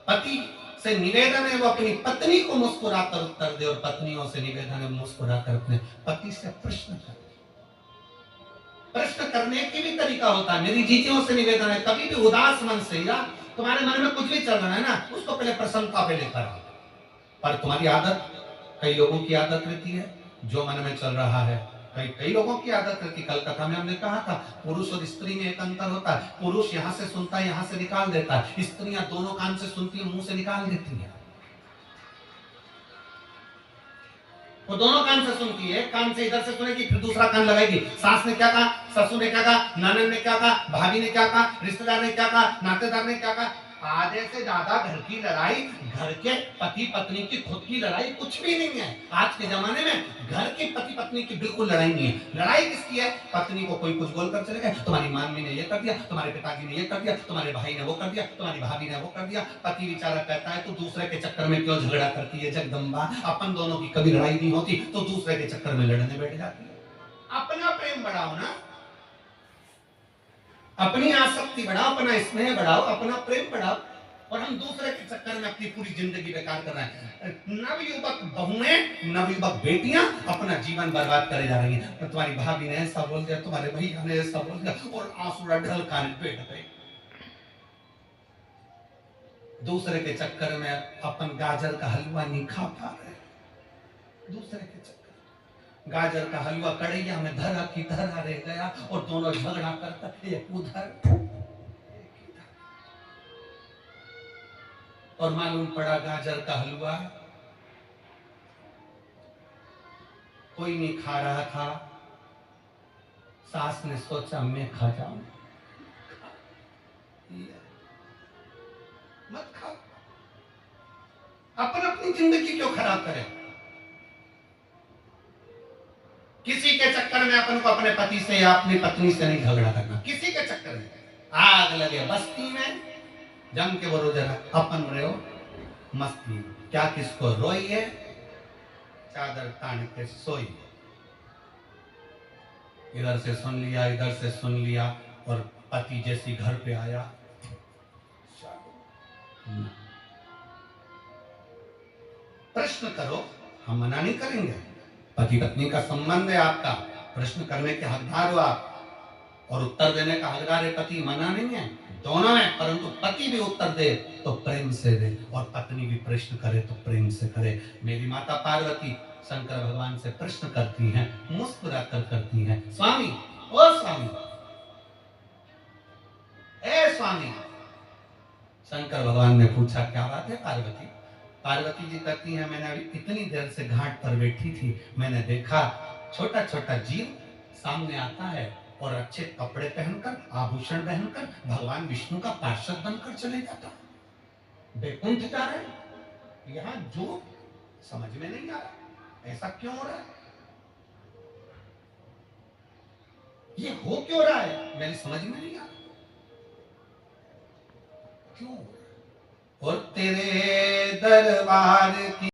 पति से निवेदन है वो अपनी पत्नी को मुस्कुराकर उत्तर दे, और पत्नियों से निवेदन है मुस्कुराकर अपने पति से प्रश्न करे। प्रश्न करने की भी तरीका होता है। मेरी जीतियों से निवेदन है, कभी भी उदास मन से, या तुम्हारे मन में कुछ भी चल रहा है ना, उसको पहले प्रसन्नता पे लेकर आओ। पर तुम्हारी आदत, कई लोगों की आदत रहती है जो मन में चल रहा है, कई लोगों की आदत रहती है। कल कथा में हमने कहा था पुरुष और स्त्री में एक अंतर होता है। पुरुष यहाँ से सुनता है, यहाँ से निकाल देता है, स्त्रियां दोनों कान से सुनती है, मुंह से निकाल देती है। वो दोनों कान से सुनती है, कान से इधर से सुनेगी, फिर दूसरा कान लगाएगी। सास ने क्या कहा, ससुर ने क्या कहा, ननद ने क्या कहा, भाभी ने क्या कहा, रिश्तेदार ने क्या कहा, नातेदार ने क्या कहा। आधे से ज्यादा घर की लड़ाई, घर के पति पत्नी की खुद की लड़ाई कुछ भी नहीं है। आज के जमाने में घर की पति पत्नी की बिल्कुल लड़ाई नहीं है। लड़ाई किसकी है? पत्नी को कोई कुछ बोलकर चले गए, तुम्हारी मम्मी ने ये कर दिया, तुम्हारे पिताजी ने ये कर दिया, तुम्हारे भाई ने वो कर दिया, तुम्हारी भाभी ने वो कर दिया। पति बेचारा कहता है तो दूसरे के चक्कर में क्यों झगड़ा करती है जगदम्बा, अपन दोनों की कभी लड़ाई नहीं होती तो दूसरे के चक्कर में लड़ने बैठ जाती है। अपना प्रेम बढ़ाओ ना, अपनी आसक्ति बढ़ाओ, अपना स्नेह बढ़ाओ, अपना प्रेम बढ़ाओ। और हम दूसरे के चक्कर में अपनी पूरी जिंदगी बेकार कर रहे हैं। नवयुवक बहुएं, नवयुवक बेटियां अपना जीवन बर्बाद करे जा रही हैं। तो तुम्हारी भाभी ने ऐसा बोल दिया, तुम्हारे भैया ने ऐसा बोल दिया, और आंसू ढल कान बैठ गए। दूसरे के चक्कर में अपन गाजर का हलवा नहीं खा पा रहे। दूसरे के चक्कर गाजर का हलवा कढ़ैया में धरा की धरा रह गया, और दोनों झगड़ा करता, एक उधर और मालूम पड़ा गाजर का हलवा कोई नहीं खा रहा था। सास ने सोचा मैं खा जाऊं। मत खाओ, अपन अपनी जिंदगी क्यों खराब करें? किसी के चक्कर में अपन को अपने पति से या अपनी पत्नी से नहीं झगड़ा करना। किसी के चक्कर में आग लगे बस्ती में, जम के बोलो जरा, अपन रहो मस्ती, क्या किसको रोई है, चादर तान के सोई। इधर से सुन लिया, इधर से सुन लिया, और पति जैसी घर पे आया, प्रश्न करो, हम मना नहीं करेंगे। पति पत्नी का संबंध है आपका, प्रश्न करने के हकदार हो आप, और उत्तर देने का हकदार है पति, मना नहीं है, दोनों है। परंतु पति भी उत्तर दे तो प्रेम से दे, और पत्नी भी प्रश्न करे तो प्रेम से करे। मेरी माता पार्वती शंकर भगवान से प्रश्न करती हैं, मुस्कुराकर करती हैं, स्वामी, ओ स्वामी, ए स्वामी। शंकर भगवान ने पूछा क्या बात है पार्वती? पार्वती जी कहती हैं, मैंने अभी इतनी देर से घाट पर बैठी थी, मैंने देखा छोटा छोटा जीव सामने आता है और अच्छे कपड़े पहनकर, आभूषण पहनकर भगवान विष्णु का पार्षद बनकर चले जाता। वैकुंठ जा रहे हैं, यहाँ जो समझ में नहीं आ रहा, ऐसा क्यों हो रहा है, ये हो क्यों रहा है, मेरी समझ में नहीं आ रहा क्यों। और तेरे दरबार की